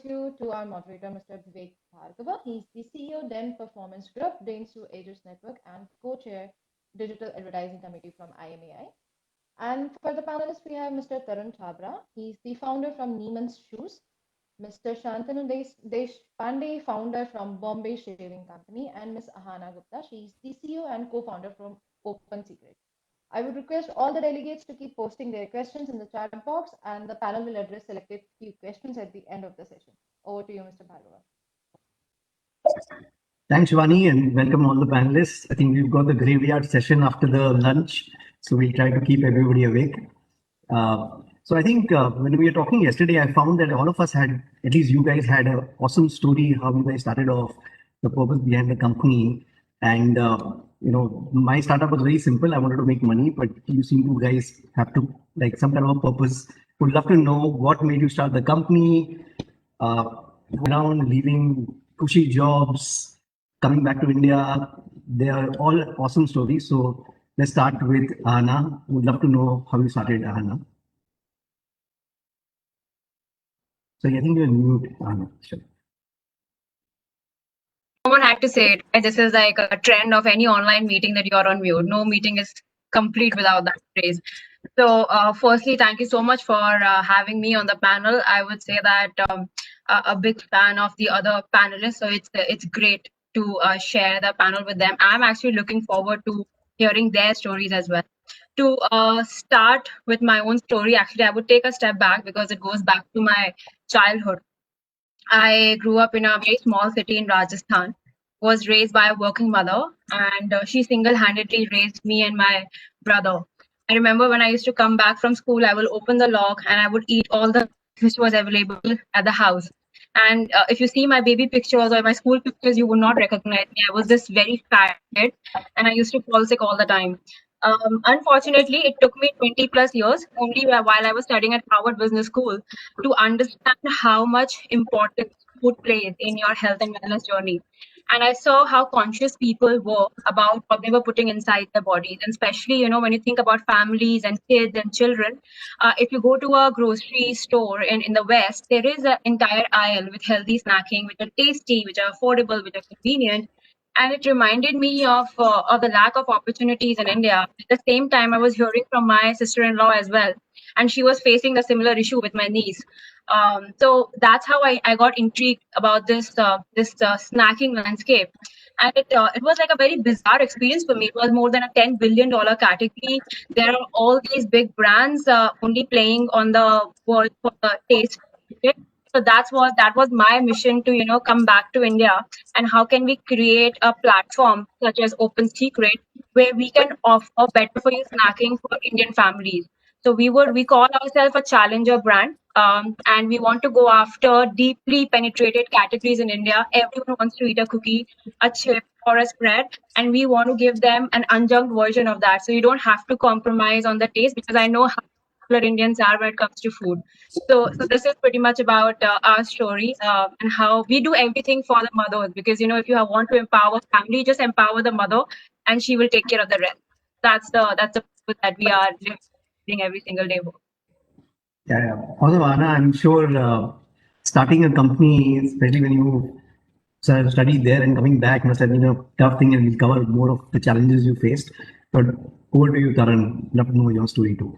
you to our moderator, Mr. Vivek Bhargava. He's the CEO, Den Performance Group, Danes to Aegis Network, and co-chair Digital Advertising Committee from IMAI. And for the panelists, we have Mr. Tarun Chabra. He's the founder from Neiman's Shoes, Mr. Shantanu Deshpande, founder from Bombay Shaving Company, and Ms. Ahana Gupta. She's the CEO and co-founder from Open Secret. I would request all the delegates to keep posting their questions in the chat box, and the panel will address selected few questions at the end of the session. Over to you, Mr. Bhargava. Thanks, Shivani, and welcome all the panelists. I think we've got the graveyard session after the lunch, so we'll try to keep everybody awake. So I think when we were talking yesterday, I found that all of us had, at least you guys had an awesome story how you guys started off, the purpose behind the company. And, my startup was very simple. I wanted to make money, but you seem to guys have to like some kind of a purpose. Would love to know what made you start the company, around leaving cushy jobs, coming back to India. They are all awesome stories. So let's start with Ahana. Would love to know how you started, Ahana. So I think you're mute, Ahana. Sure. Someone had to say it. Right? This is like a trend of any online meeting that you're on mute. No meeting is complete without that phrase. So firstly, thank you so much for having me on the panel. I would say that a big fan of the other panelists. So it's great to share the panel with them. I'm actually looking forward to hearing their stories as well. To start with my own story, actually, I would take a step back because it goes back to my childhood. I grew up in a very small city in Rajasthan, was raised by a working mother, and she single-handedly raised me and my brother. I remember when I used to come back from school, I will open the lock and I would eat all the which was available at the house. And if you see my baby pictures or my school pictures, you would not recognize me. I was this very fat kid, and I used to fall sick all the time. Unfortunately, it took me 20 plus years, only while I was studying at Harvard Business School, to understand how much importance food plays in your health and wellness journey. And I saw how conscious people were about what they were putting inside their bodies. And especially, when you think about families and kids and children, if you go to a grocery store in the West, there is an entire aisle with healthy snacking, which are tasty, which are affordable, which are convenient. And it reminded me of the lack of opportunities in India. At the same time, I was hearing from my sister-in-law as well, and she was facing a similar issue with my niece. So that's how I got intrigued about this snacking landscape. And it was like a very bizarre experience for me. It was more than a $10 billion category. There are all these big brands only playing on the world for the taste. So that was my mission to come back to India, and how can we create a platform such as Open Secret where we can offer better for you snacking for Indian families. So we call ourselves a challenger brand, and we want to go after deeply penetrated categories in India. Everyone wants to eat a cookie, a chip, or a spread, and we want to give them an unjunked version of that. So you don't have to compromise on the taste, because I know how popular Indians are when it comes to food. So this is pretty much about our story, and how we do everything for the mothers, because if you want to empower family, just empower the mother and she will take care of the rest. That's the purpose that we are living every single day. Yeah. Also, Anna, I'm sure starting a company, especially when you studied there and coming back, must have been a tough thing, and we'll cover more of the challenges you faced. But over to you, Tarun. Love to know your story too.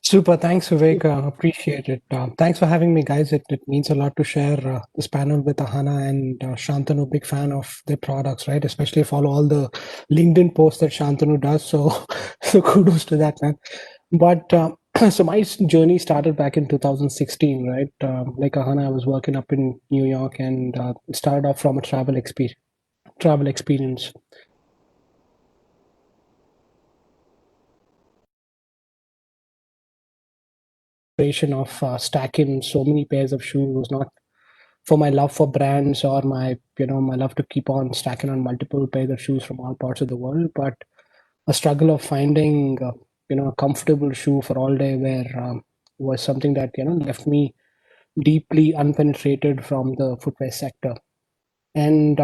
Super. Thanks, Vivek. Appreciate it. Thanks for having me, guys. It means a lot to share this panel with Ahana and Shantanu. Big fan of their products, right? Especially follow all the LinkedIn posts that Shantanu does. So kudos to that, man. But so my journey started back in 2016, right? Like Ahana, I was working up in New York, and it started off from a travel experience. Of stacking so many pairs of shoes was not for my love for brands or my my love to keep on stacking on multiple pairs of shoes from all parts of the world, but a struggle of finding a comfortable shoe for all day wear was something that left me deeply unpenetrated from the footwear sector. And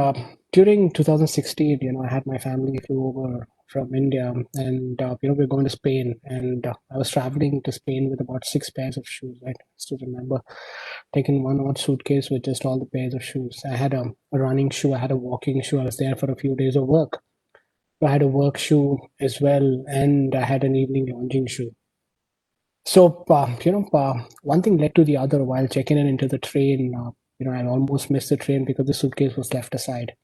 during 2016, I had my family flew over from India, and we're going to Spain, and I was traveling to Spain with about 6 pairs of shoes. I still remember taken one odd suitcase with just all the pairs of shoes. I had a running shoe, I had a walking shoe. I was there for a few days of work. I had a work shoe as well, and I had an evening lounging shoe. So, one thing led to the other. While checking in into the train, I almost missed the train because the suitcase was left aside.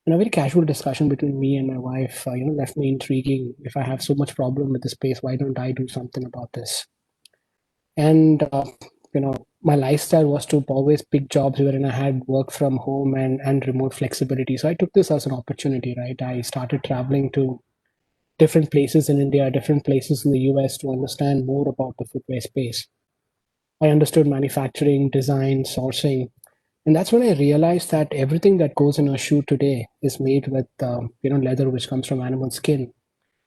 And a very casual discussion between me and my wife, left me intriguing. If I have so much problem with the space, why don't I do something about this? And my lifestyle was to always pick jobs wherein I had work from home and remote flexibility. So I took this as an opportunity, right? I started traveling to different places in India, different places in the US to understand more about the footwear space. I understood manufacturing, design, sourcing, and that's when I realized that everything that goes in a shoe today is made with leather which comes from animal skin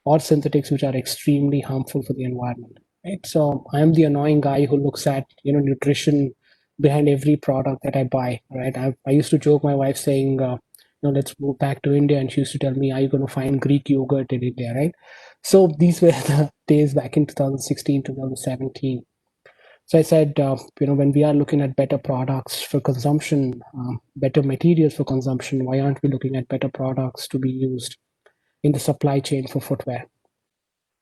or synthetics which are extremely harmful for the environment. Right. So I am the annoying guy who looks at nutrition behind every product that I buy. Right. I used to joke my wife saying, let's move back to India, and she used to tell me, "Are you going to find Greek yogurt in India?" Right. So these were the days back in 2016, 2017. So I said, when we are looking at better products for consumption, better materials for consumption, why aren't we looking at better products to be used in the supply chain for footwear?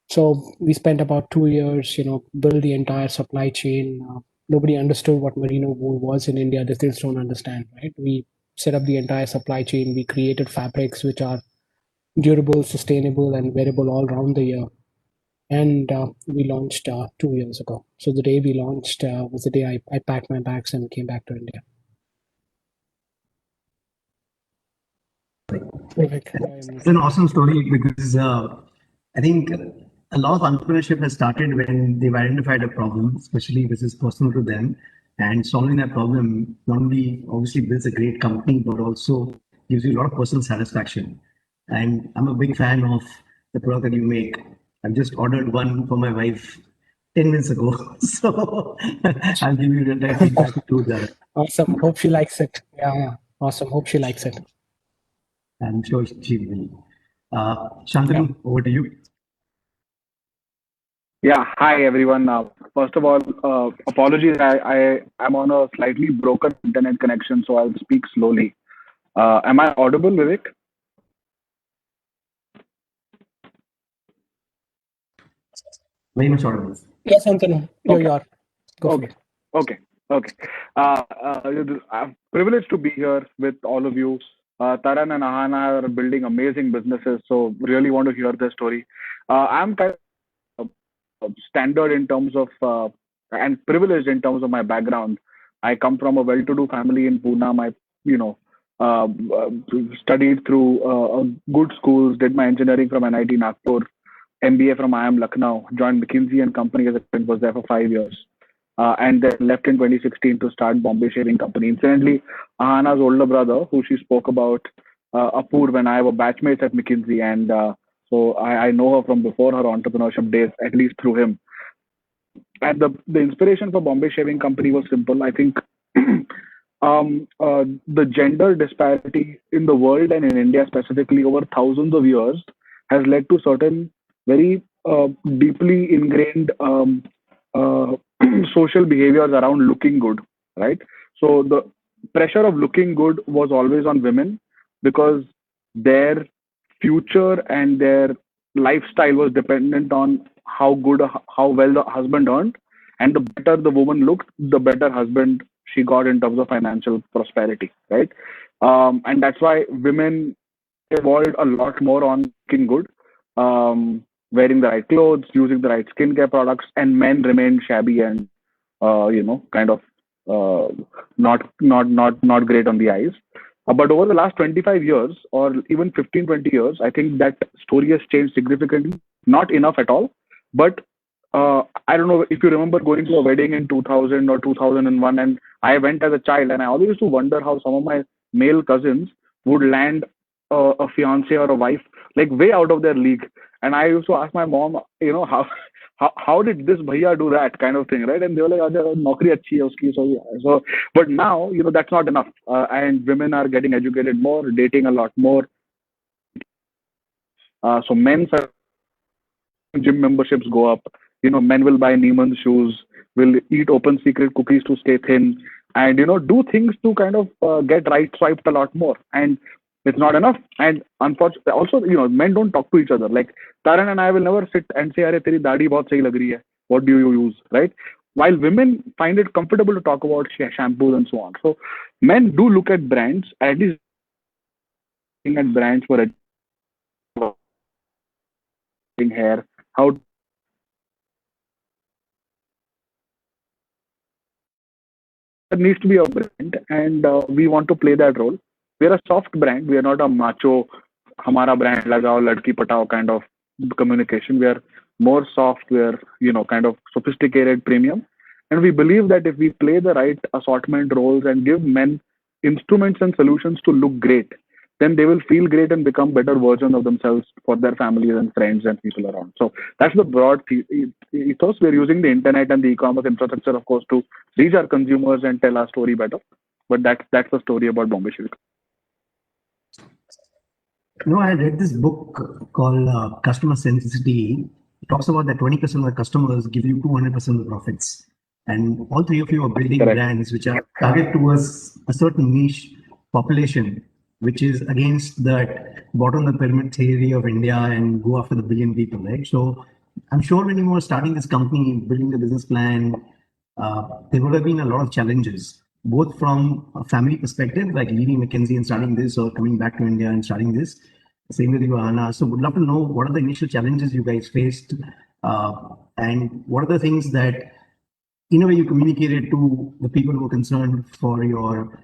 So we spent about 2 years, build the entire supply chain. Nobody understood what merino wool was in India. They still don't understand, right? We set up the entire supply chain. We created fabrics which are durable, sustainable, and wearable all around the year. And we launched 2 years ago. So the day we launched was the day I packed my bags and came back to India. Perfect. It's an awesome story because I think a lot of entrepreneurship has started when they've identified a problem, especially this is personal to them, and solving that problem not only obviously builds a great company, but also gives you a lot of personal satisfaction. And I'm a big fan of the product that you make. I've just ordered one for my wife 10 minutes ago. So I'll give you real-time feedback to that. Awesome. Hope she likes it. Yeah. Awesome. Hope she likes it. I'm sure she will. Shantanu, over to you. Yeah, hi everyone. First of all, apologies. I am on a slightly broken internet connection, so I'll speak slowly. Am I audible, Vivek? Very much audible. Yes, Antanu. You're. Go for Okay. it. Okay. I'm privileged to be here with all of you. Taran and Ahana are building amazing businesses, so really want to hear their story. I'm kind of standard in terms of and privileged in terms of my background. I come from a well-to-do family in Pune. My, uh, studied through good schools, did my engineering from NIT Nagpur, MBA from IIM Lucknow, joined McKinsey and Company as a friend, was there for 5 years. And then left in 2016 to start Bombay Shaving Company. Incidentally, Ahana's older brother, who she spoke about, Apurv, and I were batchmates at McKinsey, and so I know her from before her entrepreneurship days, at least through him. And the inspiration for Bombay Shaving Company was simple. I think the gender disparity in the world and in India specifically over thousands of years has led to certain very deeply ingrained social behaviors around looking good, right? So the pressure of looking good was always on women because their future and their lifestyle was dependent on how well the husband earned, and the better the woman looked, the better husband she got in terms of financial prosperity, right? And that's why women evolved a lot more on looking good, wearing the right clothes, using the right skincare products, and men remained shabby and kind of not great on the eyes. But over the last 25 years or even 15, 20 years, I think that story has changed significantly. Not enough at all, but I don't know if you remember going to a wedding in 2000 or 2001, and I went as a child, and I always used to wonder how some of my male cousins would land a fiance or a wife like way out of their league. And I used to ask my mom, how did this bhaiya do that kind of thing, right? And they were like, "Naukri achhi hai uski." So, but now that's not enough, and women are getting educated more, dating a lot more. So men's gym memberships go up. Men will buy Neiman shoes, will eat open secret cookies to stay thin. and do things to kind of get right swiped a lot more. And it's not enough. And unfortunately, also, men don't talk to each other. Like Taran and I will never sit and say, "Arey, teri dadi bahut sahi lag rahi hai. What do you use?" Right? While women find it comfortable to talk about shampoos and so on. So men do look at brands, at least looking at brands for hair, how there needs to be a brand, and we want to play that role. We are a soft brand. We are not a macho, hamara brand lagao, ladki patao kind of communication. We are more soft. We are, kind of sophisticated, premium. And we believe that if we play the right assortment roles and give men instruments and solutions to look great, then they will feel great and become better versions of themselves for their families and friends and people around. So that's the broad ethos. We're using the internet and the e-commerce infrastructure, of course, to reach our consumers and tell our story better. But that's the story about Bombay Silk. I read this book called Customer Centricity. It talks about that 20% of the customers give you 200% of the profits. And all three of you are building Correct. brands which are targeted towards a certain niche population, which is against that bottom of the pyramid theory of India and go after the billion people, right? So I'm sure when you were starting this company, building the business plan, there would have been a lot of challenges, both from a family perspective, like leaving McKinsey and starting this, or coming back to India and starting this. Same with you, Anna. So would love to know what are the initial challenges you guys faced, and what are the things that, in a way, you communicated to the people who are concerned for your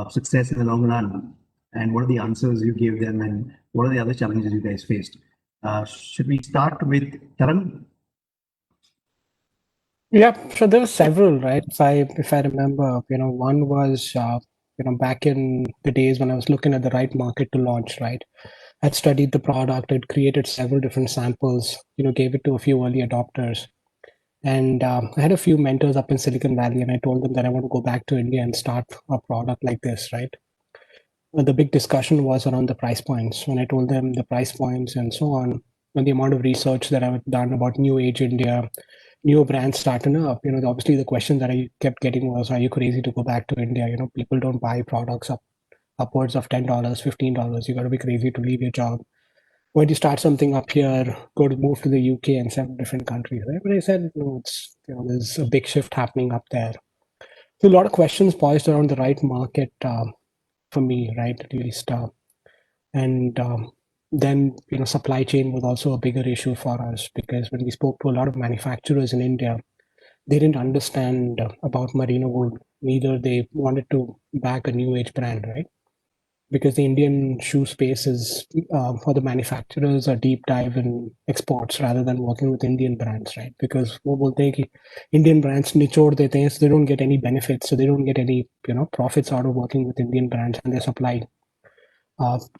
success in the long run, and what are the answers you gave them, and what are the other challenges you guys faced? Should we start with Taran? Yeah, so there were several, right? If I remember, one was back in the days when I was looking at the right market to launch, right? I'd studied the product, I'd created several different samples, gave it to a few early adopters. And I had a few mentors up in Silicon Valley, and I told them that I want to go back to India and start a product like this, right? But the big discussion was around the price points. When I told them the price points and so on, and the amount of research that I've done about New Age India, new brands starting up, obviously the question that I kept getting was, are you crazy to go back to India? People don't buy products upwards of $10, $15. You got to be crazy to leave your job. Why do you start something up here, move to the UK and 7 different countries, right? But I said, no, it's, there's a big shift happening up there. So a lot of questions poised around the right market for me, right, at least. And then, supply chain was also a bigger issue for us, because when we spoke to a lot of manufacturers in India, they didn't understand about merino wool. Neither they wanted to back a new age brand, right? Because the Indian shoe space is for the manufacturers a deep dive in exports rather than working with Indian brands, right? Because वो बोलते हैं कि Indian brands निचोड़ देते हैं, so they don't get any benefits, so they don't get any profits out of working with Indian brands, and they supply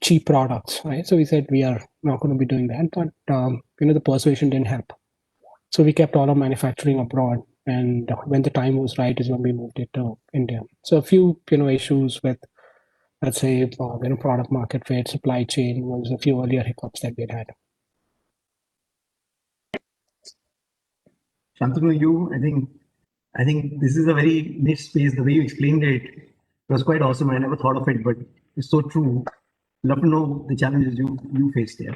cheap products, right? So we said we are not going to be doing that, but the persuasion didn't help. So we kept all our manufacturing abroad, and when the time was right is when we moved it to India. So a few issues with, let's say, product market fit, supply chain was a few earlier hiccups that we had. Shantanu, you, I think this is a very niche space. The way you explained it was quite awesome. I never thought of it, but it's so true. Love to know the challenges you faced there.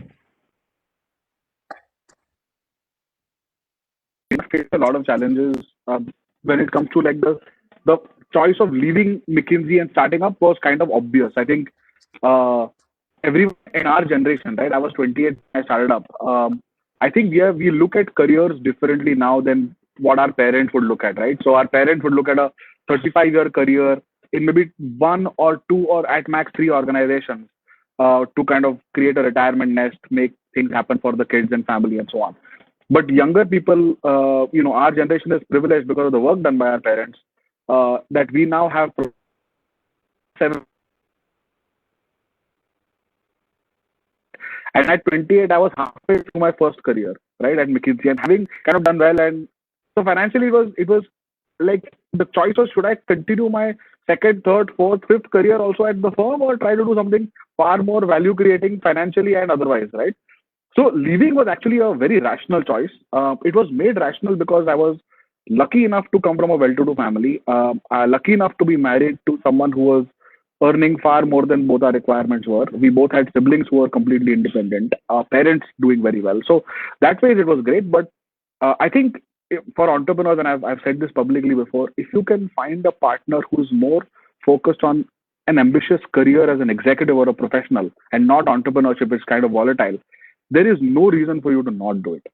We faced a lot of challenges when it comes to like the choice of leaving McKinsey and starting up was kind of obvious. I think everyone in our generation, right? I was 28 when I started up. I think we look at careers differently now than what our parents would look at, right? So our parents would look at a 35-year career in maybe 1 or 2 or at max 3 organizations to kind of create a retirement nest, make things happen for the kids and family and so on. But younger people, our generation is privileged because of the work done by our parents, that we now have 7. And at 28, I was halfway through my first career, right, at McKinsey, and having kind of done well. And so financially, it was like the choice was, should I continue my second, third, fourth, fifth career also at the firm, or try to do something far more value creating financially and otherwise, right? So leaving was actually a very rational choice. It was made rational because I was lucky enough to come from a well-to-do family, lucky enough to be married to someone who was earning far more than both our requirements were. We both had siblings who were completely independent, our parents doing very well. So that way it was great. But I think for entrepreneurs, and I've said this publicly before, if you can find a partner who's more focused on an ambitious career as an executive or a professional and not entrepreneurship, is kind of volatile, there is no reason for you to not do it.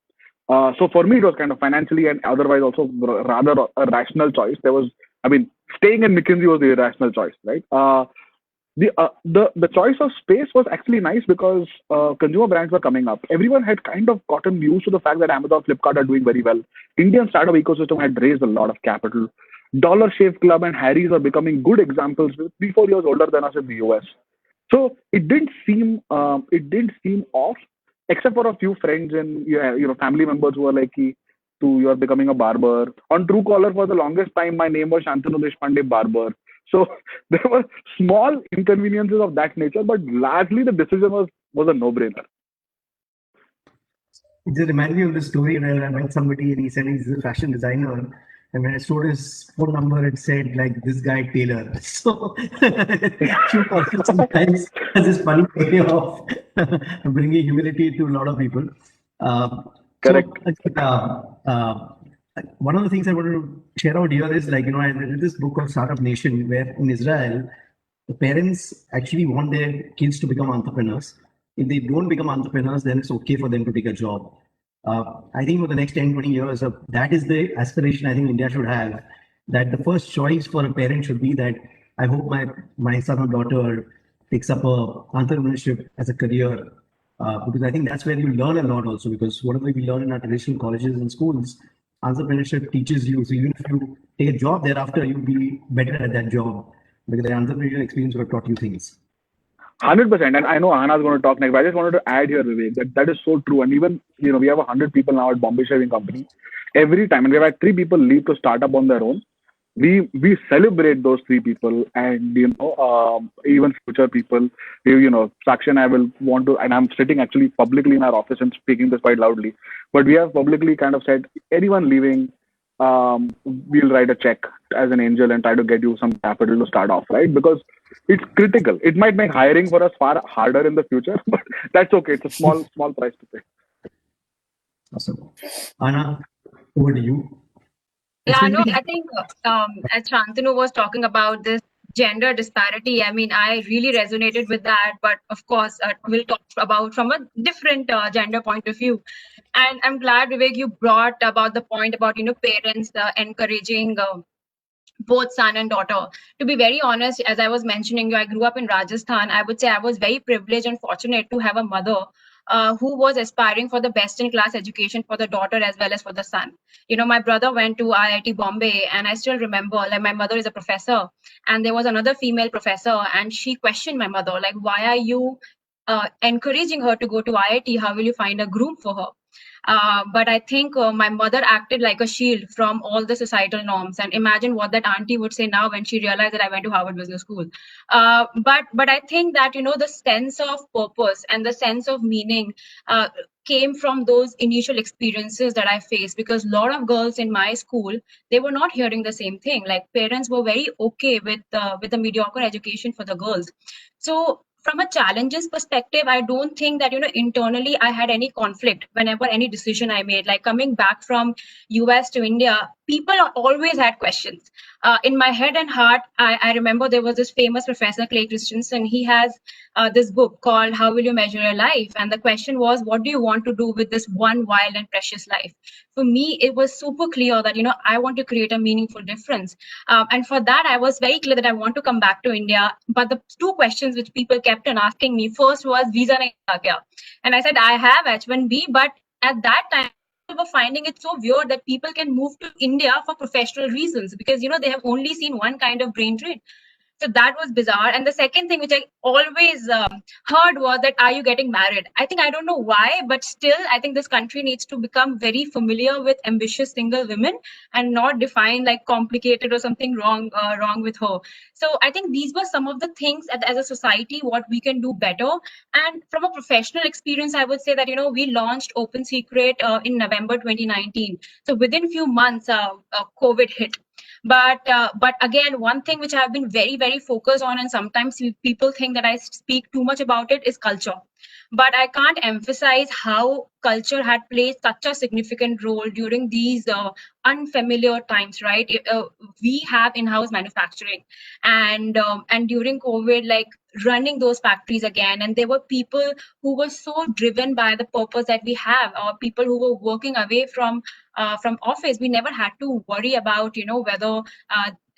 So for me, it was kind of financially and otherwise also rather a rational choice. There was, I mean, staying in McKinsey was the irrational choice, right? The choice of space was actually nice because consumer brands were coming up. Everyone had kind of gotten used to the fact that Amazon, Flipkart are doing very well. Indian startup ecosystem had raised a lot of capital. Dollar Shave Club and Harry's are becoming good examples, 3-4 years older than us in the US. So it didn't seem off, except for a few friends and family members who were like, you are becoming a barber. On Truecaller for the longest time, my name was Shantanu Deshpande Barber. So there were small inconveniences of that nature, but largely the decision was a no-brainer. It just reminded me of the story where I met somebody and he said he's a fashion designer. And when I showed his phone number, it said like this guy Taylor. So Truecaller sometimes has this funny way of bringing humility to a lot of people. Correct. One of the things I wanted to share out here is I read this book called Startup Nation, where in Israel, the parents actually want their kids to become entrepreneurs. If they don't become entrepreneurs, then it's okay for them to take a job. I think for the next 10, 20 years, that is the aspiration I think India should have, that the first choice for a parent should be that I hope my son or daughter takes up entrepreneurship as a career, because I think that's where you learn a lot also, because whatever we learn in our traditional colleges and schools, entrepreneurship teaches you. So even if you take a job thereafter, you'll be better at that job because the entrepreneurial experience will have taught you things. 100%. And I know Ahana is going to talk next, but I just wanted to add here, Vivek, that is so true. And even, we have 100 people now at Bombay Shaving Company. Every time, and we've had 3 people leave to start up on their own, we celebrate those 3 people, and even future people. Sakshi and I will want to, and I'm sitting actually publicly in our office and speaking this quite loudly, but we have publicly kind of said, anyone leaving, we'll write a check as an angel and try to get you some capital to start off, right? Because it's critical. It might make hiring for us far harder in the future, but that's okay. It's a small price to pay. Awesome. Anna, over to you. Yeah, no, I think as Shantanu was talking about this gender disparity, I mean, I really resonated with that. But of course, we'll talk about from a different gender point of view. And I'm glad, Vivek, you brought about the point about, parents encouraging both son and daughter. To be very honest, as I was mentioning, I grew up in Rajasthan. I would say I was very privileged and fortunate to have a mother who was aspiring for the best in class education for the daughter as well as for the son. My brother went to IIT Bombay, and I still remember, like, my mother is a professor, and there was another female professor, and she questioned my mother, like, why are you encouraging her to go to IIT? How will you find a groom for her? But I think my mother acted like a shield from all the societal norms. And imagine what that auntie would say now when she realized that I went to Harvard Business School. But I think that, the sense of purpose and the sense of meaning came from those initial experiences that I faced, because a lot of girls in my school, they were not hearing the same thing. Like, parents were very okay with the mediocre education for the girls. So from a challenges perspective, I don't think that, internally I had any conflict whenever any decision I made. Like, coming back from US to India, people always had questions. In my head and heart, I remember there was this famous professor, Clay Christensen. He has this book called How Will You Measure Your Life? And the question was, what do you want to do with this one wild and precious life? For me, it was super clear that, I want to create a meaningful difference. And for that, I was very clear that I want to come back to India. But the 2 questions which people kept on asking me, first was, visa nahi tha kya? And I said, I have H1B, but at that time, people were finding it so weird that people can move to India for professional reasons, because, they have only seen one kind of brain drain. So that was bizarre. And the second thing which I always heard was that, are you getting married? I don't know why, but still, I think this country needs to become very familiar with ambitious single women and not define like complicated or something wrong with her. So I think these were some of the things as a society, what we can do better. And from a professional experience, I would say that, we launched Open Secret in November 2019. So within few months, COVID hit. But again, one thing which I've been very, very focused on, and sometimes people think that I speak too much about it, is culture. But I can't emphasize how culture had played such a significant role during these unfamiliar times, right? We have in-house manufacturing, and during COVID, like running those factories again, and there were people who were so driven by the purpose that we have, or people who were working away from office. We never had to worry about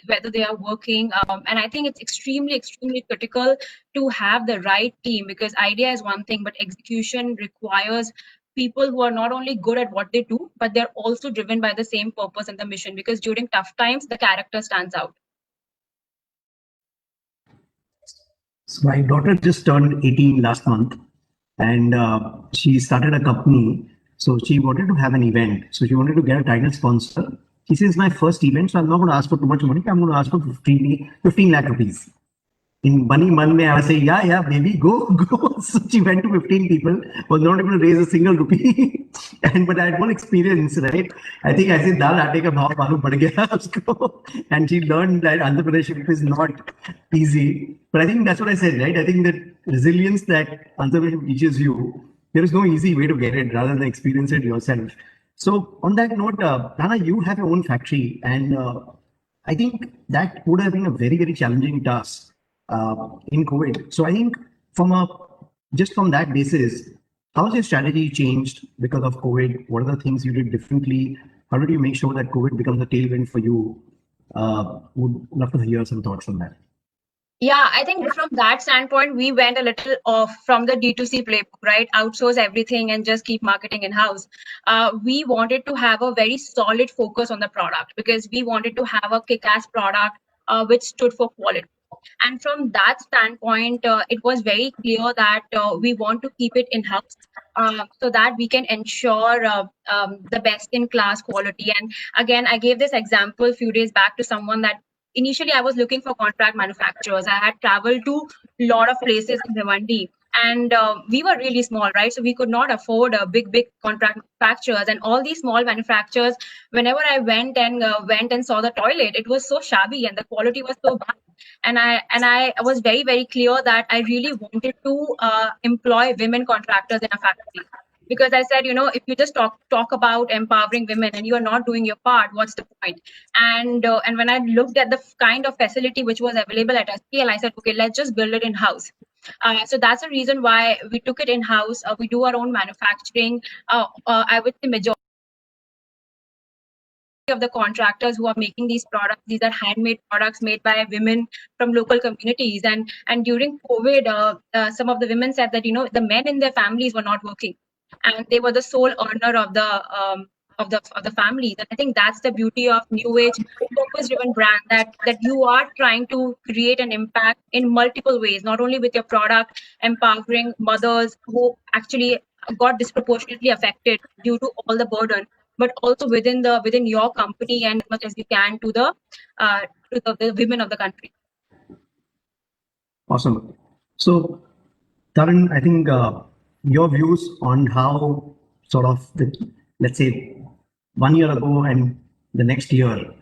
whether they are working, and I think it's extremely critical to have the right team, because idea is one thing, but execution requires people who are not only good at what they do, but they're also driven by the same purpose and the mission, because during tough times the character stands out. So my daughter just turned 18 last month, and she started a company. So she wanted to have an event. So she wanted to get a title sponsor. She says, my first event, so I'm not going to ask for too much money. I'm going to ask for 15 lakh rupees. In Bunny Man, I say, yeah, baby, go. So she went to 15 people, was not able to raise a single rupee. But I had one experience, right? I think I said, dal aate ka bhav malum pad gaya usko. And she learned that entrepreneurship is not easy. But I think that's what I said, right? I think that resilience that entrepreneurship teaches you, there is no easy way to get it rather than experience it yourself. So on that note, Rana, you have your own factory, and I think that would have been a very, very challenging task in COVID. So I think from that basis, how has your strategy changed because of COVID? What are the things you did differently? How did you make sure that COVID becomes a tailwind for you? Would love to hear some thoughts on that. Yeah, I think from that standpoint, we went a little off from the D2C playbook, right? Outsource everything and just keep marketing in-house. We wanted to have a very solid focus on the product, because we wanted to have a kick-ass product which stood for quality. And from that standpoint, it was very clear that we want to keep it in-house so that we can ensure the best-in-class quality. And again, I gave this example a few days back to someone that initially I was looking for contract manufacturers. I had traveled to a lot of places in Bhiwandi, and we were really small, right? So we could not afford a big contract manufacturers. And all these small manufacturers, whenever I went and saw the toilet, it was so shabby and the quality was so bad. And I was very, very clear that I really wanted to employ women contractors in a factory. Because I said, if you just talk about empowering women and you are not doing your part, what's the point? And when I looked at the kind of facility which was available at SPL, I said, okay, let's just build it in-house. So that's the reason why we took it in-house. We do our own manufacturing. I would say majority of the contractors who are making these products, these are handmade products made by women from local communities. And during COVID, some of the women said that the men in their families were not working, and they were the sole earner of the families. And I think that's the beauty of new age purpose-driven brand, that you are trying to create an impact in multiple ways, not only with your product, empowering mothers who actually got disproportionately affected due to all the burden, but also within your company, and as much as you can to the women of the country. Awesome. So, Tarun, I think your views on how sort of let's say 1 year ago and the next year,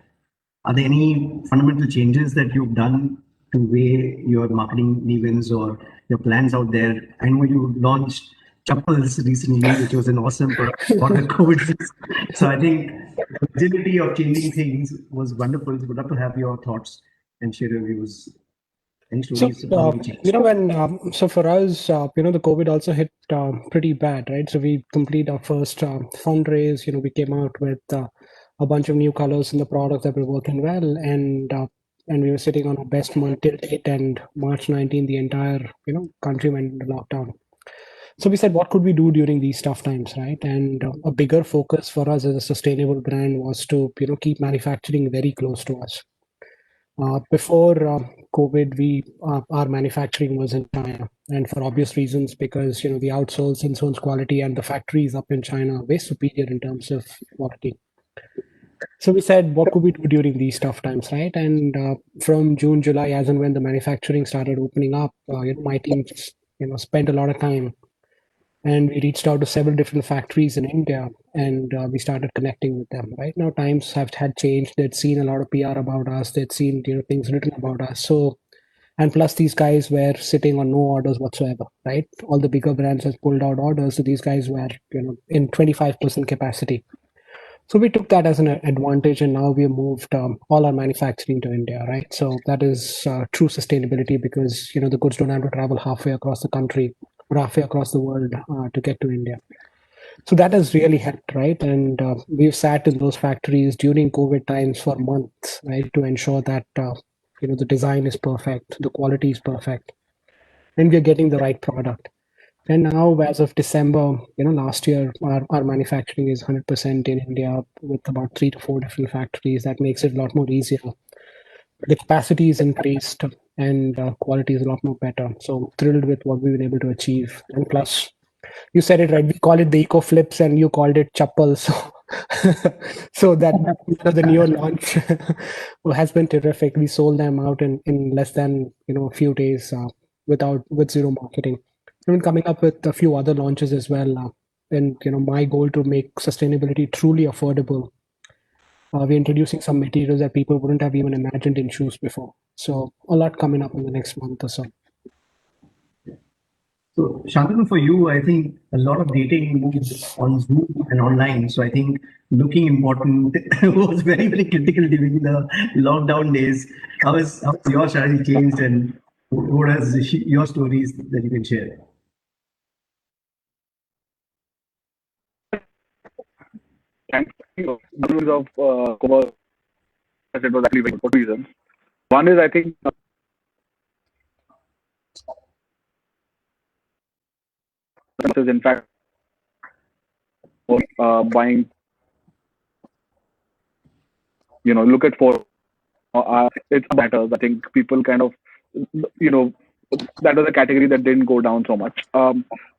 are there any fundamental changes that you've done to weigh your marketing events or your plans out there? I know you launched Chappals recently, which was an awesome product for the COVID. So I think the agility of changing things was wonderful. We'd love to have your thoughts and share your views. So, so for us, the COVID also hit pretty bad, right? So we completed our first fundraise. We came out with a bunch of new colors in the product that were working well, and we were sitting on our best month till date. And March 19, the entire country went into lockdown. So we said, what could we do during these tough times, right? And a bigger focus for us as a sustainable brand was to keep manufacturing very close to us. Before COVID, our manufacturing was in China, and for obvious reasons, because the outsoles Insone's quality and the factories up in China are way superior in terms of quality. So we said, what could we do during these tough times, right? And from June, July, as and when the manufacturing started opening up, my team, spent a lot of time, and we reached out to several different factories in India, and we started connecting with them. Right now, times have had changed. They'd seen a lot of PR about us. They'd seen things written about us. So, and plus these guys were sitting on no orders whatsoever. Right, all the bigger brands have pulled out orders, so these guys were in 25% capacity. So we took that as an advantage, and now we have moved all our manufacturing to India, right? So that is true sustainability, because the goods don't have to travel halfway across the country or halfway across the world to get to India. So that has really helped, right? And we've sat in those factories during COVID times for months, right, to ensure that the design is perfect, the quality is perfect, and we're getting the right product. And now, as of December, last year, our manufacturing is 100% in India with about 3 to 4 different factories. That makes it a lot more easier. The capacity is increased, and quality is a lot more better. So thrilled with what we've been able to achieve. And plus, you said it right. We call it the Eco Flips, and you called it Chappal. So that the new launch has been terrific. We sold them out in less than a few days with zero marketing. We've been coming up with a few other launches as well. And my goal to make sustainability truly affordable. We're introducing some materials that people wouldn't have even imagined in shoes before. So a lot coming up in the next month or so. So, Shantanu, for you, I think a lot of dating moves on Zoom and online. So, I think looking important was very, very critical during the lockdown days. How has your strategy changed, and what are your stories that you can share? Thank you. Of Kumar, it was actually for two reasons. One is, I think, in fact, buying, look at for it's matters. I think people kind of, that was a category that didn't go down so much.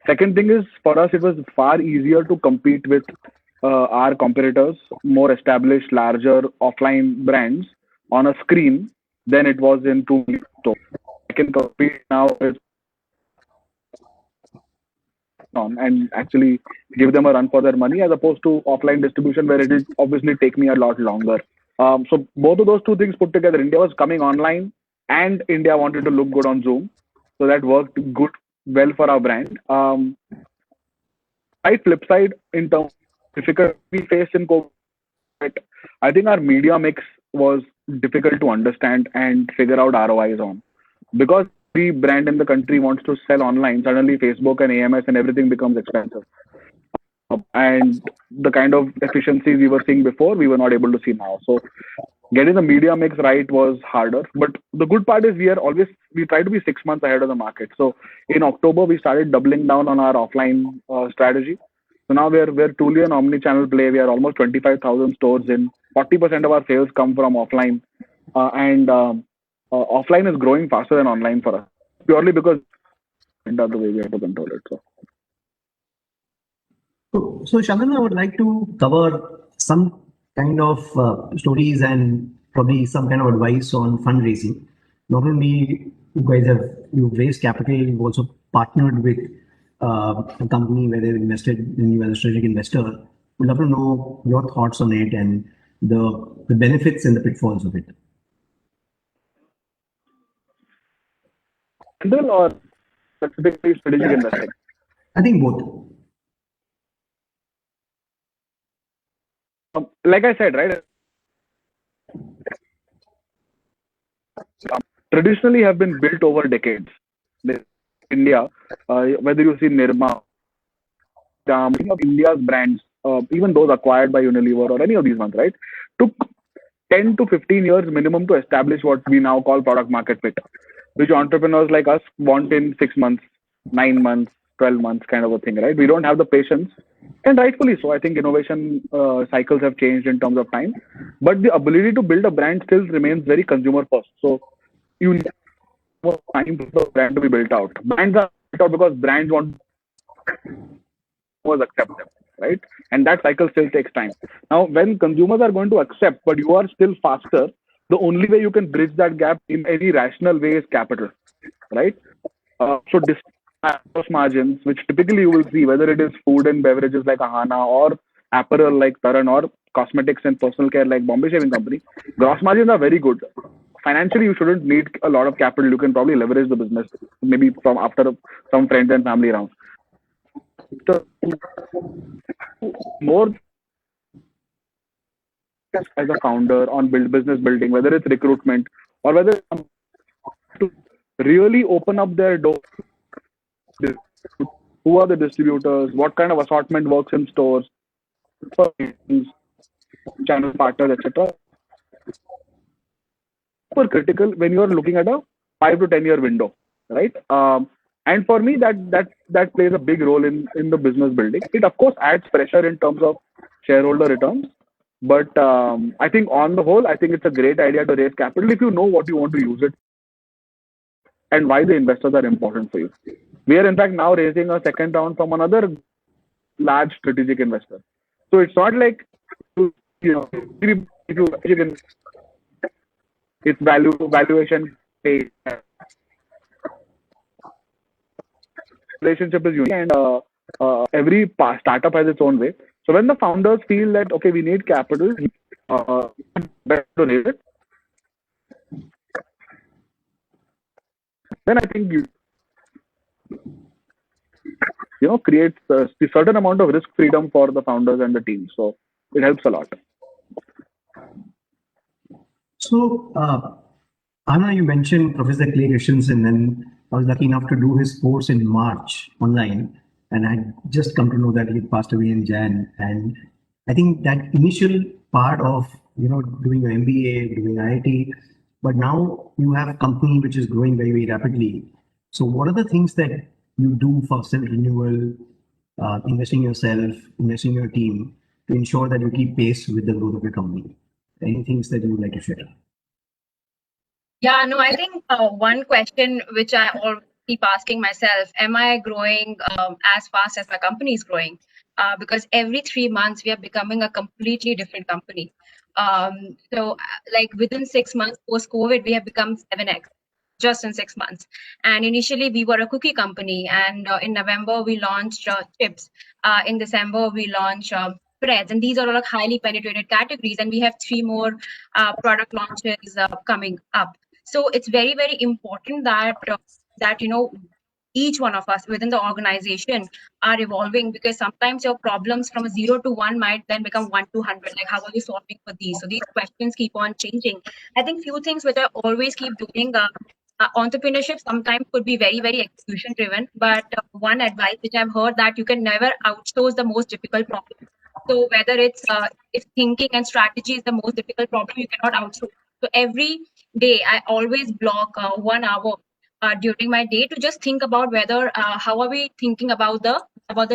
Second thing is, for us, it was far easier to compete with our competitors, more established, larger offline brands on a screen than it was in two stores. I can compete now with and actually give them a run for their money, as opposed to offline distribution, where it will obviously take me a lot longer. So both of those two things put together, India was coming online and India wanted to look good on Zoom. So that worked well for our brand. Right, flip side, in terms of difficulty we faced in COVID, I think our media mix was difficult to understand and figure out ROIs on. Because every brand in the country wants to sell online, suddenly Facebook and AMS and everything becomes expensive. And the kind of efficiencies we were seeing before, we were not able to see now. So getting the media mix right was harder. But the good part is we try to be 6 months ahead of the market. So in October, we started doubling down on our offline strategy. So now we're truly an omni-channel play. We are almost 25,000 stores in. 40% of our sales come from offline. And offline is growing faster than online for us, purely because that's the way we have to control it. So Shantanu, I would like to cover some kind of stories and probably some kind of advice on fundraising. Not only you've raised capital, you've also partnered with a company where they've invested in you as a strategic investor. We'd love to know your thoughts on it and the benefits and the pitfalls of it. Or specifically strategic investing? I think both. Like I said, right? Traditionally have been built over decades. India, whether you see Nirma, India's brands, even those acquired by Unilever or any of these ones, right, took 10 to 15 years minimum to establish what we now call product market fit, which entrepreneurs like us want in 6 months, 9 months, 12 months kind of a thing, right? We don't have the patience, and rightfully so. I think innovation cycles have changed in terms of time, but the ability to build a brand still remains very consumer first. So you more time for the brand to be built out. Brands are built out because brands want consumers accept them, right? And that cycle still takes time. Now, when consumers are going to accept, but you are still faster, the only way you can bridge that gap in any rational way is capital, right? So gross margins, which typically you will see, whether it is food and beverages like Ahana or apparel like Taran or cosmetics and personal care like Bombay Shaving Company, gross margins are very good. Financially, you shouldn't need a lot of capital. You can probably leverage the business maybe from after some friends and family around. So more as a founder on business building, whether it's recruitment or whether to really open up their door. Who are the distributors? What kind of assortment works in stores? Channel partners, etc. Super critical when you are looking at a 5 to 10 year window, right? And for me, that plays a big role in the business building. It of course adds pressure in terms of shareholder returns, but I think on the whole, I think it's a great idea to raise capital if you know what you want to use it and why the investors are important for you. We are in fact now raising a second round from another large strategic investor. So it's not like if you can, it's valuation pay. Relationship is unique, and every startup has its own way. So when the founders feel that okay, we need capital, better to raise it, then I think creates a certain amount of risk freedom for the founders and the team. So it helps a lot. So, Anna, you mentioned Professor Clay Christensen, and I was lucky enough to do his course in March online, and I just come to know that he passed away in Jan. And I think that initial part of doing your MBA, doing IIT, but now you have a company which is growing very, very rapidly. So, what are the things that you do for self-renewal, investing in yourself, investing in your team to ensure that you keep pace with the growth of your company? Any things that you would like to share? Yeah, no, I think one question which I always keep asking myself, am I growing as fast as my company is growing? Because every 3 months, we are becoming a completely different company. So like within 6 months post-COVID, we have become 7x just in 6 months. And initially, we were a cookie company. And in November, we launched chips. In December, we launched spreads, and these are all like highly penetrated categories, and we have 3 more product launches coming up. So it's very, very important that each one of us within the organization are evolving, because sometimes your problems from 0 to 1 might then become 1 to 100. Like, how are you solving for these? So these questions keep on changing. I think few things which I always keep doing. Entrepreneurship sometimes could be very, very execution driven, but one advice which I've heard, that you can never outsource the most difficult problem. So whether it's if thinking and strategy is the most difficult problem, you cannot outsource. So every day I always block 1 hour during my day to just think about whether how are we thinking about the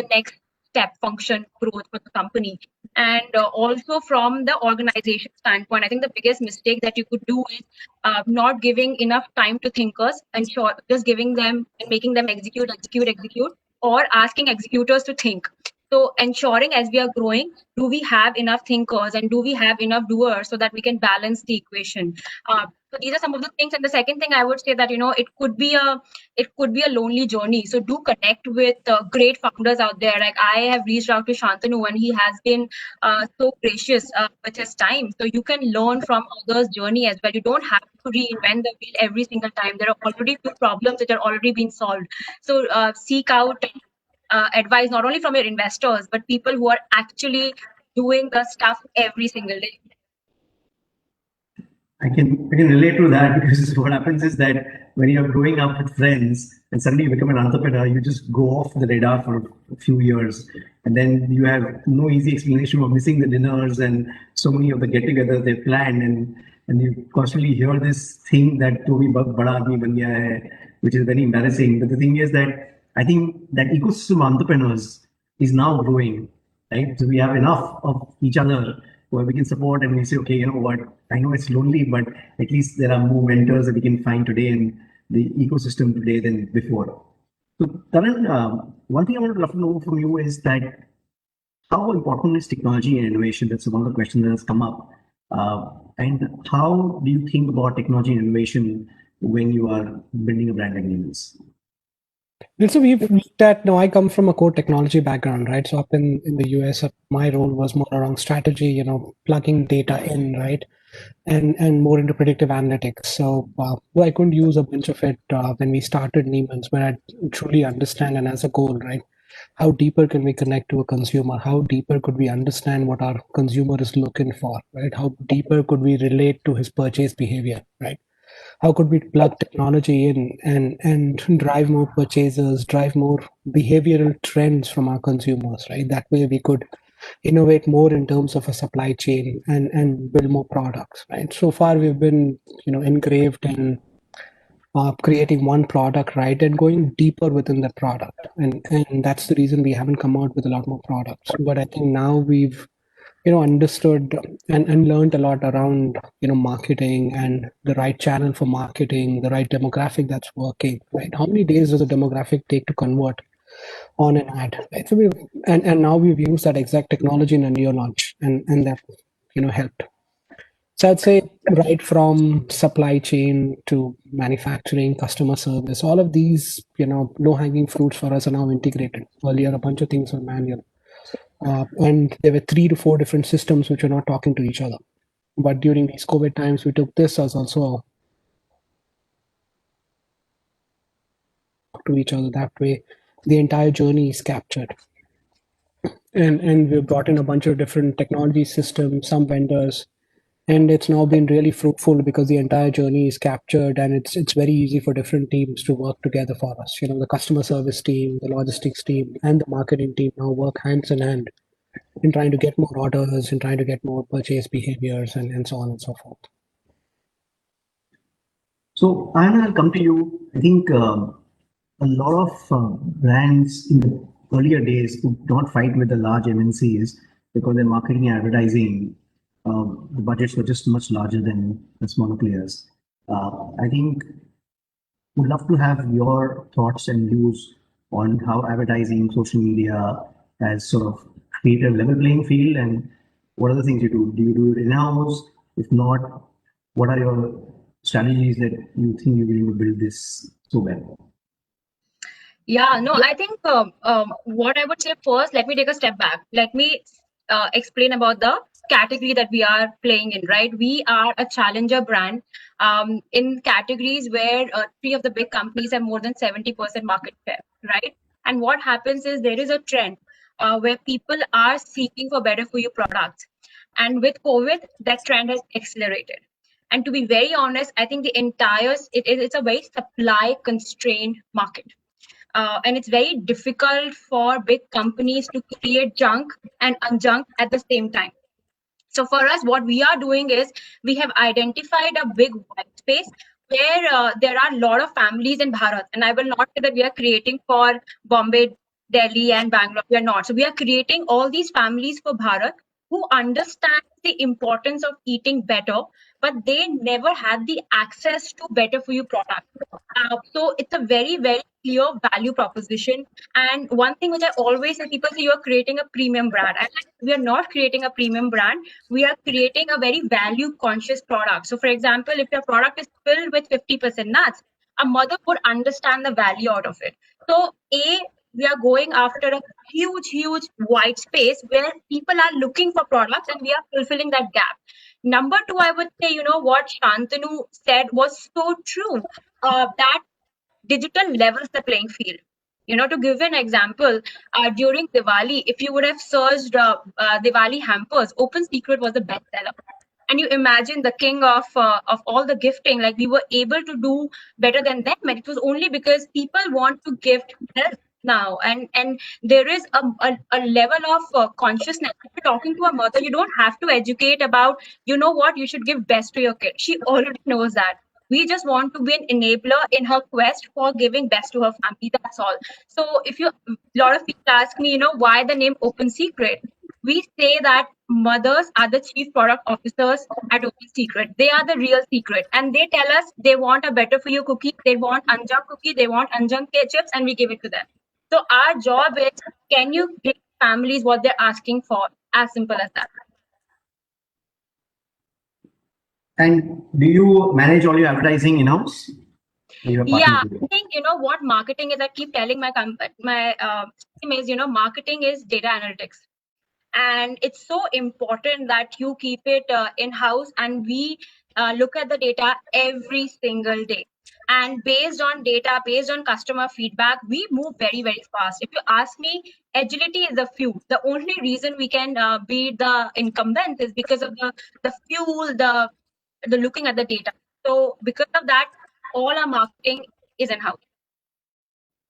next step function growth for the company. And also from the organization standpoint, I think the biggest mistake that you could do is not giving enough time to thinkers, and just giving them and making them execute, or asking executors to think. So ensuring as we are growing, do we have enough thinkers and do we have enough doers so that we can balance the equation? So these are some of the things. And the second thing I would say that it could be a lonely journey. So do connect with great founders out there. Like I have reached out to Shantanu, and he has been so gracious with his time. So you can learn from others' journey as well. You don't have to reinvent the wheel every single time. There are already few problems that are already being solved. So seek out advice not only from your investors, but people who are actually doing the stuff every single day. I can relate to that, because what happens is that when you're growing up with friends and suddenly you become an entrepreneur, you just go off the radar for a few years, and then you have no easy explanation of missing the dinners and so many of the get-togethers they planned, and you constantly hear this thing that to bhi bada aadmi ban gaya hai, which is very embarrassing. But the thing is that I think that ecosystem of entrepreneurs is now growing, right? So we have enough of each other where we can support, and we say, okay, you know what, I know it's lonely, but at least there are more mentors that we can find today, and the ecosystem today than before. So, Taran, one thing I would love to know from you is that how important is technology and innovation? That's one of the questions that has come up. And how do you think about technology and innovation when you are building a brand like Nuance? So we've looked at, now I come from a core technology background, right? So up in the US, my role was more around strategy, plugging data in, right? And more into predictive analytics. So I couldn't use a bunch of it when we started Neiman's, where I truly understand, and as a goal, right? How deeper can we connect to a consumer? How deeper could we understand what our consumer is looking for, right? How deeper could we relate to his purchase behavior, right? How could we plug technology in and drive more purchases, drive more behavioral trends from our consumers, right? That way we could innovate more in terms of a supply chain and build more products, right? So far we've been, engraved in creating one product, right, and going deeper within the product, and that's the reason we haven't come out with a lot more products. But I think now we've understood and learned a lot around marketing and the right channel for marketing, the right demographic that's working, right? How many days does a demographic take to convert on an ad, right? So and now we've used that exact technology in a neo launch, and that helped. So I'd say right from supply chain to manufacturing, customer service, all of these low-hanging fruits for us are now integrated. Earlier a bunch of things were manual. And there were 3 to 4 different systems which were not talking to each other. But during these COVID times, we took this as also to each other. That way, the entire journey is captured. And we brought in a bunch of different technology systems, some vendors, and it's now been really fruitful because the entire journey is captured, and it's very easy for different teams to work together for us. The customer service team, the logistics team, and the marketing team now work hands in hand in trying to get more orders and trying to get more purchase behaviors and so on and so forth. So, I'll come to you. I think a lot of brands in the earlier days could not fight with the large MNCs because their marketing and advertising, the budgets were just much larger than the smaller players. I think would love to have your thoughts and views on how advertising, social media has sort of created a level playing field, and what are the things you do? Do you do it in-house? If not, what are your strategies that you think you're going to build this so well? Yeah, no, I think what I would say first, let me take a step back. Let me explain about the category that we are playing in, right? We are a challenger brand in categories where 3 of the big companies have more than 70% market share, right? And what happens is there is a trend where people are seeking for better for you products. And with COVID, that trend has accelerated. And to be very honest, I think the entire, it's a very supply constrained market. And it's very difficult for big companies to create junk and unjunk at the same time. So for us, what we are doing is we have identified a big white space where there are a lot of families in Bharat. And I will not say that we are creating for Bombay, Delhi, and Bangalore. We are not. So we are creating all these families for Bharat who understand the importance of eating better, but they never had the access to better for you products. So it's a very, very clear value proposition. And one thing which I always say, people say you are creating a premium brand. And we are not creating a premium brand. We are creating a very value conscious product. So for example, if your product is filled with 50% nuts, a mother would understand the value out of it. So we are going after a huge white space where people are looking for products, and we are fulfilling that gap. Number 2, I would say, what Shantanu said was so true, that digital levels the playing field. To give an example, during Diwali, if you would have searched Diwali hampers, Open Secret was the best seller. And you imagine the king of all the gifting, like we were able to do better than them, and it was only because people want to gift health now, and there is a level of consciousness. If you're talking to a mother, you don't have to educate about, what you should give best to your kid. She already knows that. We just want to be an enabler in her quest for giving best to her family. That's all. So if a lot of people ask me, why the name Open Secret? we say that mothers are the chief product officers at Open Secret. They are the real secret. And they tell us they want a better for you cookie, they want unjunk cookie, they want unjunk chips, and we give it to them. So our job is, can you give families what they're asking for? As simple as that. And do you manage all your advertising in-house? Yeah, I think what marketing is. I keep telling my team is, marketing is data analytics, and it's so important that you keep it in-house, and we look at the data every single day. And based on data, based on customer feedback, we move very, very fast. If you ask me, agility is the fuel. The only reason we can beat the incumbents is because of the fuel, the looking at the data. So because of that, all our marketing is in-house.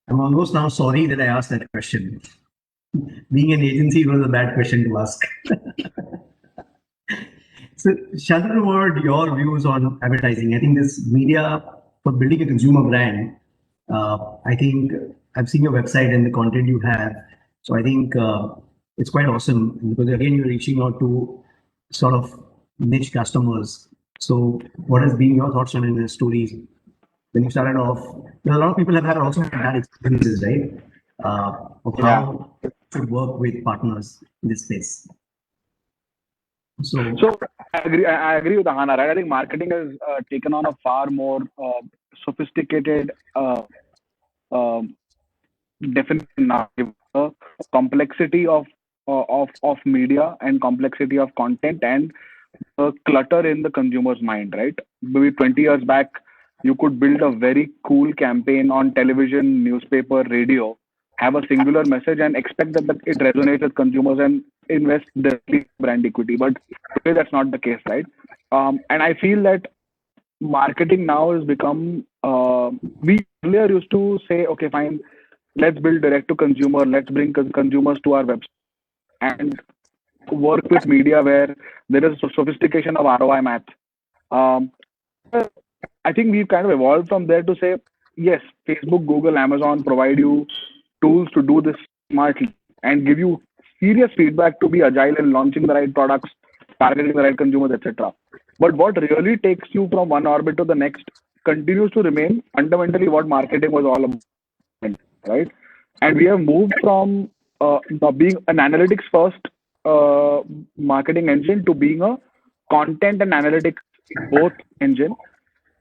I'm almost now sorry that I asked that question. Being an agency was a bad question to ask. So, Shantanu, what are your views on advertising? I think this media for building a consumer brand, I think I've seen your website and the content you have. So I think it's quite awesome because again, you're reaching out to sort of niche customers. So what has been your thoughts on the stories? When you started off, a lot of people have also had bad experiences, right? Of how to work with partners in this space. So I agree with Ahana, right? I think marketing has taken on a far more sophisticated definition now. Complexity of media and complexity of content and clutter in the consumer's mind, right? Maybe 20 years back, you could build a very cool campaign on television, newspaper, radio, have a singular message and expect that it resonates with consumers and invest directly in brand equity. But today that's not the case, right? And I feel that marketing now has become, we earlier used to say, okay, fine, let's build direct to consumer, let's bring consumers to our website and work with media where there is a sophistication of ROI math. I think we've kind of evolved from there to say, yes, Facebook, Google, Amazon provide you tools to do this smartly and give you serious feedback to be agile in launching the right products, targeting the right consumers, etc. But what really takes you from one orbit to the next continues to remain fundamentally what marketing was all about, right? And we have moved from being an analytics first marketing engine to being a content and analytics both engine.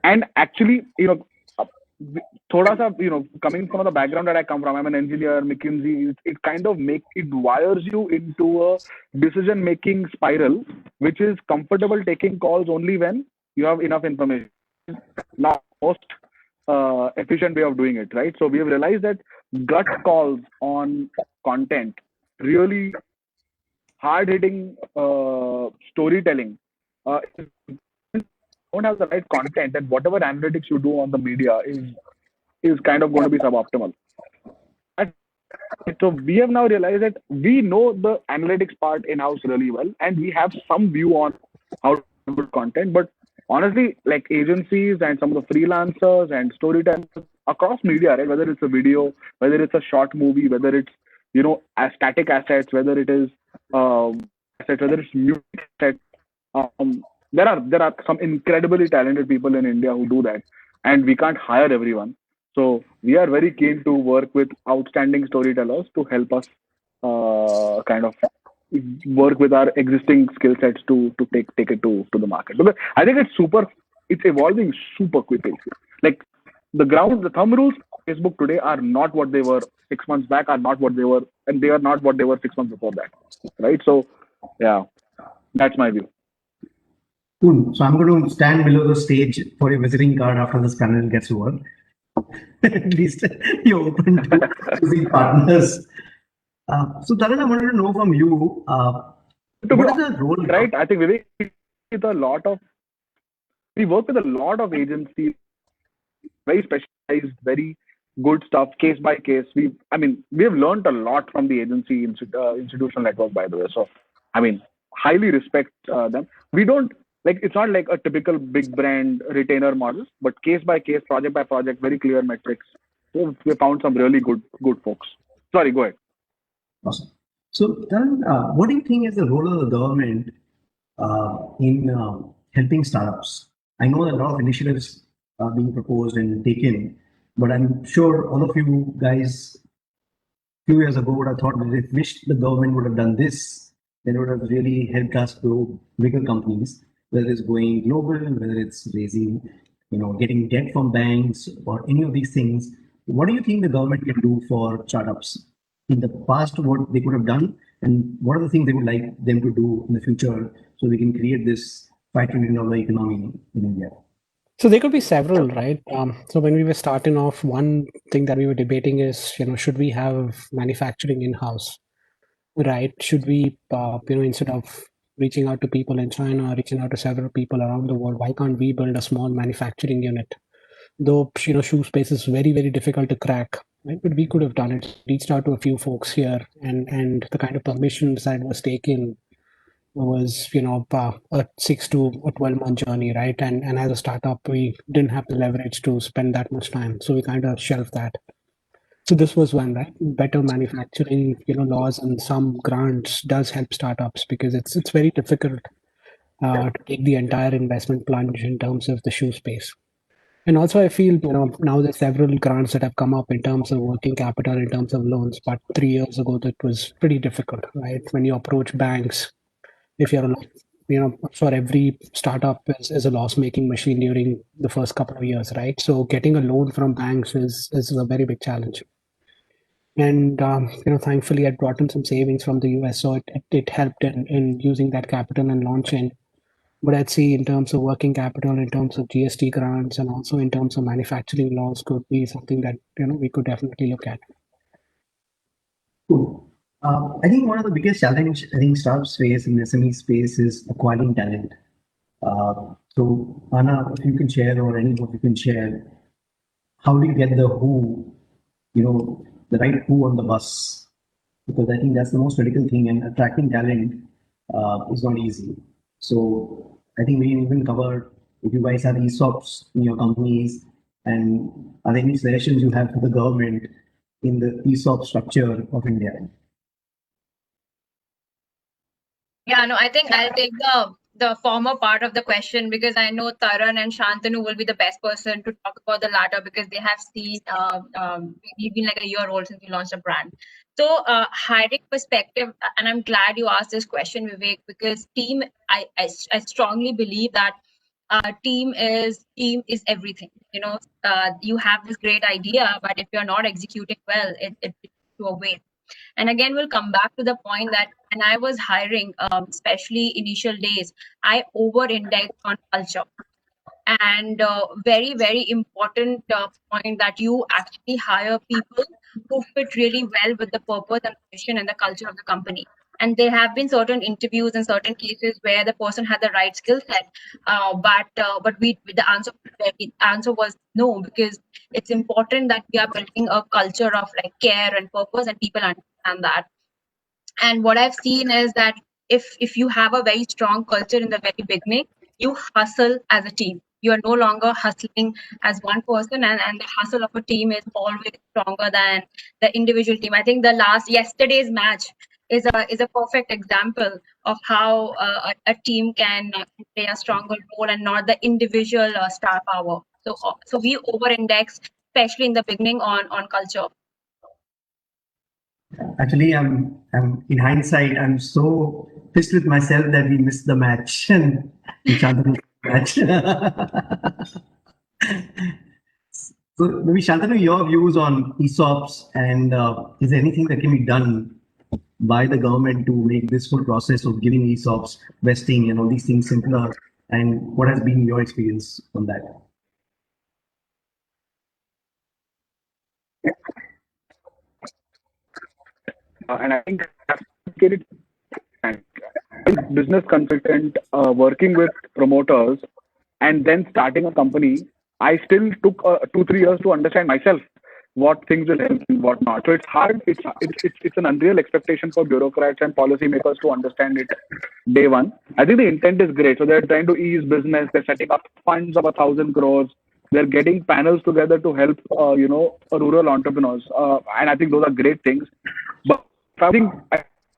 And actually, coming from the background that I come from, I'm an engineer, McKinsey, it kind of wires you into a decision-making spiral, which is comfortable taking calls only when you have enough information. Now, most efficient way of doing it, right? So we have realized that gut calls on content, really hard-hitting storytelling, don't have the right content, and whatever analytics you do on the media is kind of going to be suboptimal. So we have now realized that we know the analytics part in-house really well, and we have some view on how to build content. But honestly, like agencies and some of the freelancers and storytellers across media, right? Whether it's a video, whether it's a short movie, whether it's static assets, whether it is assets, whether it's music assets. There are some incredibly talented people in India who do that, and we can't hire everyone. So we are very keen to work with outstanding storytellers to help us kind of work with our existing skill sets to take it to the market. Because I think it's evolving super quickly. Like the thumb rules of Facebook today are not what they were 6 months back, and they are not what they were 6 months before that, right? So yeah, that's my view. Cool. So I'm going to stand below the stage for your visiting card after this panel gets over. At least you're open to using partners. So Taran, I wanted to know from you, what is the role? Right. I think we work with a lot of agencies, very specialized, very good stuff, case by case. We have learned a lot from the agency institutional network, by the way. So, highly respect them. We don't, it's not like a typical big brand retainer model, but case by case, project by project, very clear metrics. So we found some really good folks. Sorry, go ahead. Awesome. So, Taran, what do you think is the role of the government in helping startups? I know that a lot of initiatives are being proposed and taken, but I'm sure all of you guys few years ago would have thought that if wished the government would have done this, then it would have really helped us grow bigger companies, whether it's going global, whether it's raising, getting debt from banks or any of these things. What do you think the government can do for startups in the past? What they could have done, and what are the things they would like them to do in the future so we can create this $5 trillion economy in India? So there could be several, right? So when we were starting off, one thing that we were debating is, should we have manufacturing in-house, right? Should we, instead of reaching out to people in China, reaching out to several people around the world, why can't we build a small manufacturing unit? Though, shoe space is very, very difficult to crack, right? But we could have done it, reached out to a few folks here, and the kind of permissions that was taken was a 6 to a 12-month journey, right? And as a startup, we didn't have the leverage to spend that much time, so we kind of shelved that. So this was one, right? Better manufacturing laws and some grants does help startups, because it's very difficult to take the entire investment plunge in terms of the shoe space. And also, I feel now there's several grants that have come up in terms of working capital, in terms of loans, but 3 years ago that was pretty difficult, right? When you approach banks, if you're for every startup is a loss-making machine during the first couple of years, right? So getting a loan from banks is a very big challenge. And thankfully, I'd brought in some savings from the US, so it helped in using that capital and launching. But I'd say in terms of working capital, in terms of GST grants, and also in terms of manufacturing laws, could be something that we could definitely look at. Cool. I think one of the biggest challenge I think startups face in the SME space is acquiring talent. So Anna, if you can share, or any of you can share, how do you get the the right who on the bus? Because I think that's the most critical thing, and attracting talent is not easy. So I think we can even cover if you guys have ESOPs in your companies, and are there any suggestions you have for the government in the ESOP structure of India? Yeah, no, I think I'll take the former part of the question, because I know Taran and Shantanu will be the best person to talk about the latter, because they have seen we've been like a year old since we launched a brand. So hiring perspective, and I'm glad you asked this question, Vivek, because team, I strongly believe that team is everything. You have this great idea, but if you're not executing well, it leads to a waste. And again, we'll come back to the point that when I was hiring, especially initial days, I over-indexed on culture. And very, very important point that you actually hire people who fit really well with the purpose and mission and the culture of the company. And there have been certain interviews in certain cases where the person had the right skill set, but the answer was no, because it's important that we are building a culture of like care and purpose, and people understand that. And what I've seen is that if you have a very strong culture in the very beginning, you hustle as a team. You are no longer hustling as one person, and the hustle of a team is always stronger than the individual team. I think yesterday's match is a perfect example of how a team can play a stronger role and not the individual star power. So we over-index, especially in the beginning, on culture. Actually, I'm in hindsight, I'm so pissed with myself that we missed the match and Shantanu match. So maybe Shantanu, your views on ESOPs, and is there anything that can be done by the government to make this whole process of giving ESOPs, vesting, and all these things simpler? And what has been your experience on that? And I think business consultant working with promoters and then starting a company, I still took 2-3 years to understand myself what things will help and what not. So it's hard. It's an unreal expectation for bureaucrats and policymakers to understand it day one. I think the intent is great. So they're trying to ease business. They're setting up funds of 1,000 crores. They're getting panels together to help rural entrepreneurs, and I think those are great things. But I think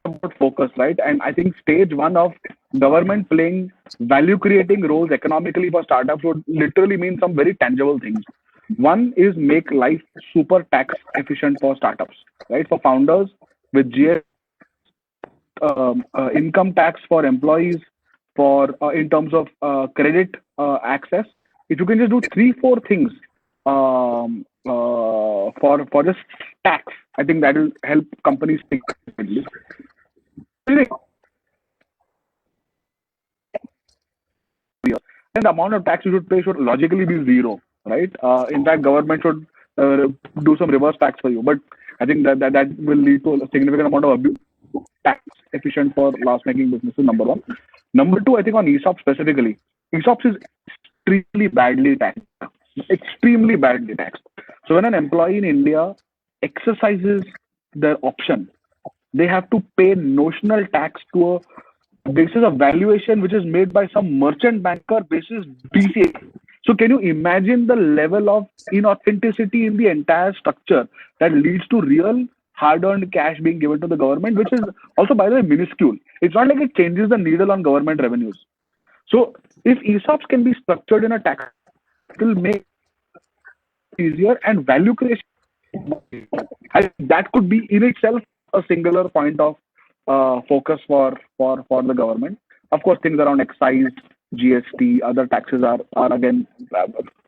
about focus, right? And I think stage one of government playing value creating roles economically for startups would literally mean some very tangible things. One is make life super tax efficient for startups, right? For founders with GS, income tax for employees, for in terms of credit access. If you can just do 3-4 things for just tax, I think that will help companies think. And the amount of tax you should pay should logically be zero, right? In fact, government should do some reverse tax for you. But I think that will lead to a significant amount of abuse. Tax efficient for loss-making businesses, number one. Number two, I think on ESOP specifically, ESOPs is extremely badly taxed. Extremely badly taxed. So when an employee in India exercises their option, they have to pay notional tax to a basis of valuation which is made by some merchant banker basis BCA. So can you imagine the level of inauthenticity in the entire structure that leads to real hard-earned cash being given to the government, which is also, by the way, minuscule. It's not like it changes the needle on government revenues. So if ESOPs can be structured in a tax, it will make it easier, and value creation, that could be in itself a singular point of focus for the government. Of course, things around excise, GST, other taxes are again,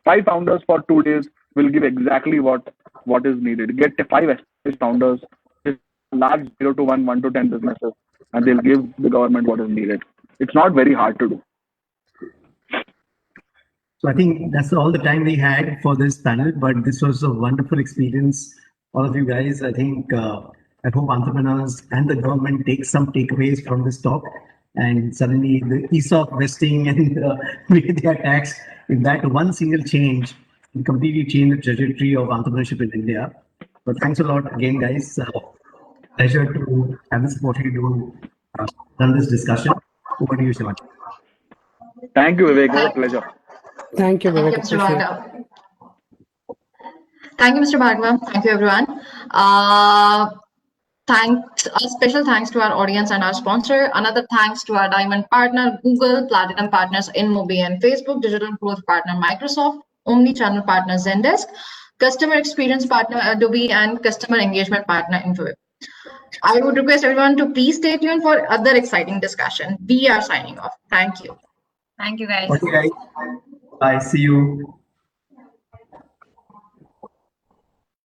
5 founders for 2 days will give exactly what is needed. Get 5 established founders, large 0 to 1, 1 to 10 businesses, and they'll give the government what is needed. It's not very hard to do. So I think that's all the time we had for this panel, but this was a wonderful experience. All of you guys, I think, I hope entrepreneurs and the government take some takeaways from this talk, and suddenly the ESOP vesting and the way they are taxed, if that one single change will completely change the trajectory of entrepreneurship in India. But thanks a lot again, guys. Pleasure to have this opportunity to run this discussion. Over to you, Shivan. Thank you, Vivek. It was a pleasure. Thank you, Vivek. Mr. Bhargav. Thank you, Mr. Bhargav. Thank you, everyone. A special thanks to our audience and our sponsor. Another thanks to our diamond partner, Google, platinum partners InMobi and Facebook, digital growth partner Microsoft, omni-channel partner Zendesk, customer experience partner Adobe, and customer engagement partner Infowip. I would request everyone to please stay tuned for other exciting discussion. We are signing off. Thank you. Thank you, guys. Okay, guys. Bye. See you.